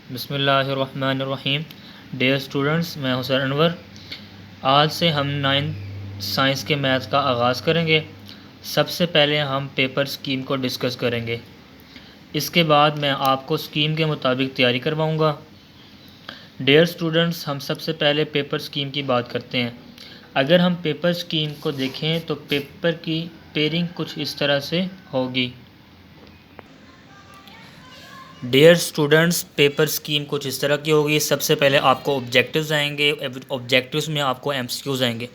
बिस्मिल्लाहिर्रहमानिर्रहीम। Dear students, मैं हुसैन अनवर। आज से हम 9th साइंस के मैथ्स का आगाज़ करेंगे। सबसे पहले हम पेपर स्कीम को डिस्कस करेंगे। इसके बाद मैं आपको स्कीम के मुताबिक तैयारी करवाऊँगा। डियर स्टूडेंट्स, हम सबसे पहले पेपर स्कीम की बात करते हैं। अगर हम पेपर स्कीम को देखें तो पेपर की पेयरिंग कुछ इस तरह से होगी। डियर स्टूडेंट्स, पेपर स्कीम कुछ इस तरह की होगी। सबसे पहले आपको ऑब्जेक्टिव्स आएंगे। ऑब्जेक्टिव्स में आपको एमसीक्यूज़ आएंगे।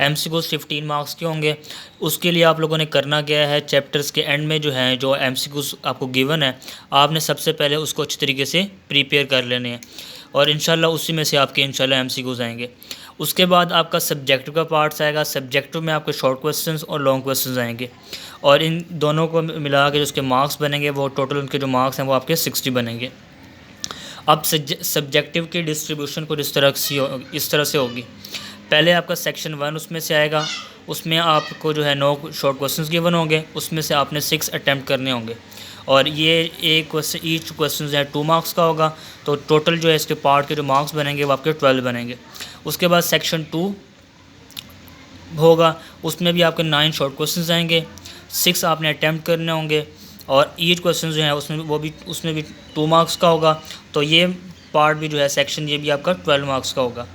एमसीक्यूज़ 15 मार्क्स के होंगे। उसके लिए आप लोगों ने करना क्या है, चैप्टर्स के एंड में जो एमसीक्यूज़ आपको गिवन है, आपने सबसे पहले उसको अच्छी तरीके से प्रिपेयर कर लेने हैं और इंशाल्लाह उसी में से आपके इंशाल्लाह एमसीक्यूज़ आएंगे। उसके बाद आपका सब्जेक्टिव का पार्ट्स आएगा। सब्जेक्टिव में आपके शॉर्ट क्वेश्चंस और लॉन्ग क्वेश्चंस आएंगे और इन दोनों को मिला के जो उसके मार्क्स बनेंगे वो टोटल उनके जो मार्क्स हैं वो आपके 60 बनेंगे। अब सब्जेक्टिव की डिस्ट्रीब्यूशन कुछ इस तरह से होगी। पहले आपका सेक्शन 1 उसमें से आएगा। उसमें आपको जो है 9 शॉर्ट क्वेश्चंस गिवन होंगे। उसमें से आपने 6 अटैम्प्ट करने होंगे और ये एक क्वेश्चन ईच क्वेश्चन जो है 2 मार्क्स का होगा। तो टोटल जो है इसके पार्ट के जो मार्क्स बनेंगे वो आपके 12 बनेंगे। उसके बाद सेक्शन 2 होगा। उसमें भी आपके 9 शॉर्ट क्वेश्चंस आएंगे। 6 आपने अटैम्प्ट करने होंगे और ईच क्वेश्चन जो है उसमें भी 2 मार्क्स का होगा। तो ये पार्ट भी जो है सेक्शन ये भी आपका 12 मार्क्स का होगा।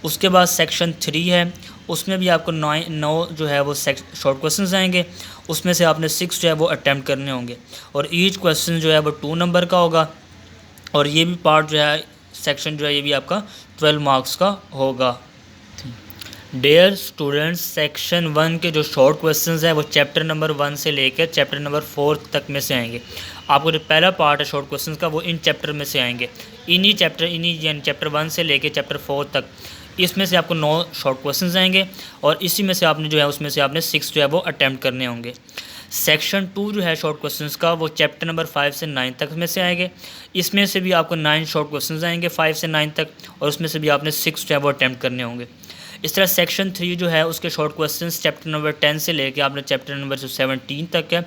उसके बाद सेक्शन 3 है। उसमें भी आपको 9 जो है वो शॉर्ट क्वेश्चंस आएंगे। उसमें से आपने 6 जो है वो अटैम्प्ट करने होंगे और ईच क्वेश्चन जो है वो 2 नंबर का होगा। और ये भी पार्ट जो है सेक्शन जो है ये भी आपका 12 मार्क्स का होगा। डियर स्टूडेंट्स, सेक्शन 1 के जो शॉर्ट क्वेश्चंस हैं वो चैप्टर नंबर 1 से लेकर चैप्टर नंबर 4 तक में से आएंगे। आपको जो पहला पार्ट है शॉर्ट क्वेश्चंस का वो इन चैप्टर में से आएंगे। इन्हीं चैप्टर 1 से लेकर चैप्टर 4 तक इसमें से आपको 9 शॉर्ट क्वेश्चंस आएंगे और इसी में से आपने जो है उसमें से आपने 6 जो है वो अटैम्प्ट करने होंगे। सेक्शन 2 जो है शॉर्ट क्वेश्चंस का वो चैप्टर नंबर 5 से 9 तक में से आएंगे। इसमें से भी आपको 9 शॉर्ट क्वेश्चंस आएंगे 5 से 9 तक और उसमें से भी आपने 6 जो है वो अटैम्प्ट करने होंगे। इस तरह सेक्शन 3 जो है उसके शॉर्ट क्वेश्चंस चैप्टर नंबर 10 से लेके आपने चैप्टर नंबर 17 तक है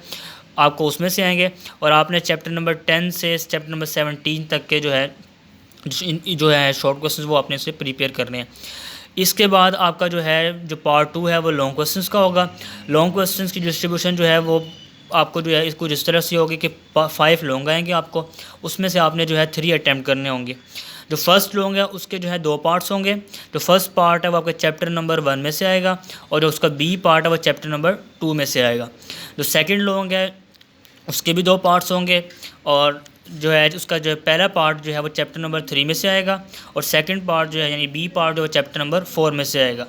आपको उसमें से आएंगे और आपने चैप्टर नंबर 10 से चैप्टर नंबर 17 तक के जो है शॉर्ट क्वेश्चंस वो आपने से प्रिपेयर करने हैं। इसके बाद आपका जो पार्ट 2 है वो लॉन्ग क्वेश्चंस का होगा। लॉन्ग क्वेश्चंस की डिस्ट्रीब्यूशन जो है वो आपको जो है इसको जिस तरह से होगी कि 5 लॉन्ग आएंगे आपको। उसमें से आपने जो है 3 अटैम्प्ट करने होंगे। जो फर्स्ट लॉन्ग है उसके जो है 2 पार्ट्स होंगे। जो फर्स्ट पार्ट है वो आपके चैप्टर नंबर 1 में से आएगा और जो उसका बी पार्ट है वो चैप्टर नंबर 2 में से आएगा। जो सेकंड लॉन्ग है उसके भी 2 पार्ट्स होंगे और जो है उसका जो पहला पार्ट जो है वो चैप्टर नंबर 3 में से आएगा और सेकंड पार्ट जो है यानी बी पार्ट जो है चैप्टर नंबर 4 में से आएगा।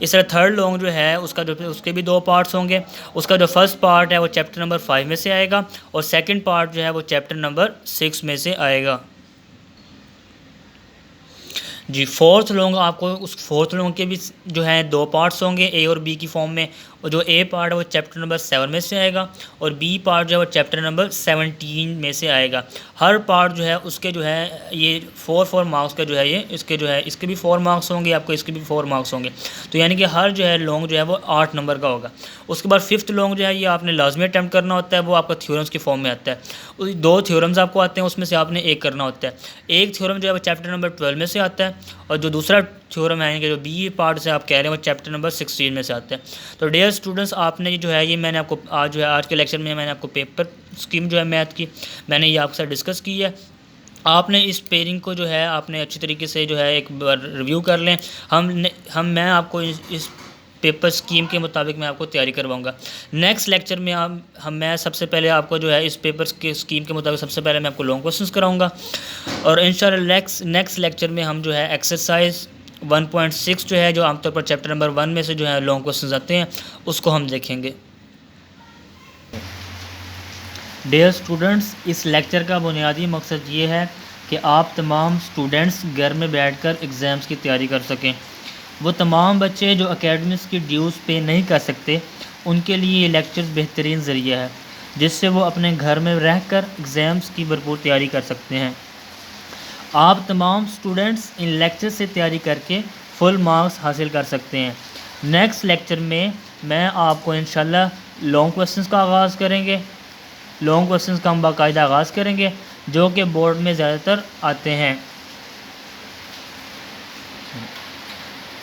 इस तरह थर्ड लॉन्ग जो है उसके भी 2 पार्ट्स होंगे। उसका जो फर्स्ट पार्ट है वो चैप्टर नंबर 5 में से आएगा और सेकंड पार्ट जो है वो चैप्टर नंबर 6 में से आएगा। जी, फोर्थ लॉन्ग आपको उस फोर्थ लॉन्ग के भी जो है 2 पार्ट्स होंगे ए और बी की फॉर्म में। और जो ए पार्ट है वो चैप्टर नंबर 7 में से आएगा और बी पार्ट जो है वो चैप्टर नंबर 17 में से आएगा। हर पार्ट जो है उसके जो है ये 4 मार्क्स का जो है ये इसके भी 4 मार्क्स होंगे आपको, इसके भी 4 मार्क्स होंगे। तो यानी कि हर जो है लॉन्ग जो है वो 8 नंबर का होगा। उसके बाद फिफ्थ लॉन्ग जो है ये आपने लाजमी अटैम्प्ट करना होता है। वो आपका थ्योरम्स की फॉर्म में आता है। 2 थ्योरम्स आपको आते हैं, उसमें से आपने एक करना होता है। एक थ्योरम जो है वो चैप्टर नंबर 12 में से आता है और जो दूसरा थ्योरम है कि जो बी पार्ट से आप कह रहे हैं वो चैप्टर नंबर 16 में से आता है। तो डियर स्टूडेंट्स, आपने जो है ये मैंने आपको आज के लेक्चर में मैंने आपको पेपर स्कीम जो है मैथ की मैंने ये आपके साथ डिस्कस की है। आपने इस पेयरिंग को जो है आपने अच्छी तरीके से जो है एक बार रिव्यू कर लें। मैं आपको इस पेपर स्कीम के मुताबिक मैं आपको तैयारी करवाऊंगा। नेक्स्ट लेक्चर में मैं सबसे पहले आपको जो है इस पेपर के स्कीम के मुताबिक सबसे पहले मैं आपको लॉन्ग क्वेश्चंस कराऊंगा और इंशाल्लाह नेक्स्ट लेक्चर में हम जो है एक्सरसाइज 1.6 जो है जो आमतौर पर चैप्टर नंबर 1 में से जो है लॉन्ग क्वेश्चंस आते हैं उसको हम देखेंगे। डियर स्टूडेंट्स, इस लेक्चर का बुनियादी मकसद ये है कि आप तमाम स्टूडेंट्स घर में बैठकर एग्ज़ाम्स की तैयारी कर सकें। वो तमाम बच्चे जो एकेडमिक्स की ड्यूज़ पे नहीं कर सकते उनके लिए ये लेक्चर बेहतरीन ज़रिया है जिससे वो अपने घर में रहकर एग्ज़ाम्स की भरपूर तैयारी कर सकते हैं। आप तमाम स्टूडेंट्स इन लेक्चर से तैयारी करके फुल मार्क्स हासिल कर सकते हैं। नेक्स्ट लेक्चर में मैं आपको इंशाल्लाह लॉन्ग क्वेश्चंस का आगाज़ करेंगे। लॉन्ग क्वेश्चंस का हम बाकायदा आगाज़ करेंगे। जो कि बोर्ड में ज़्यादातर आते हैं।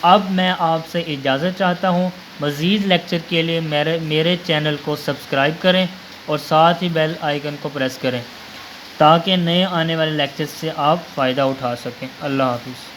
अब मैं आपसे इजाज़त चाहता हूँ। मज़ीद लेक्चर के लिए मेरे चैनल को सब्सक्राइब करें और साथ ही बेल आइकन को प्रेस करें ताकि नए आने वाले लेक्चर से आप फ़ायदा उठा सकें। अल्लाह हाफ़िज़।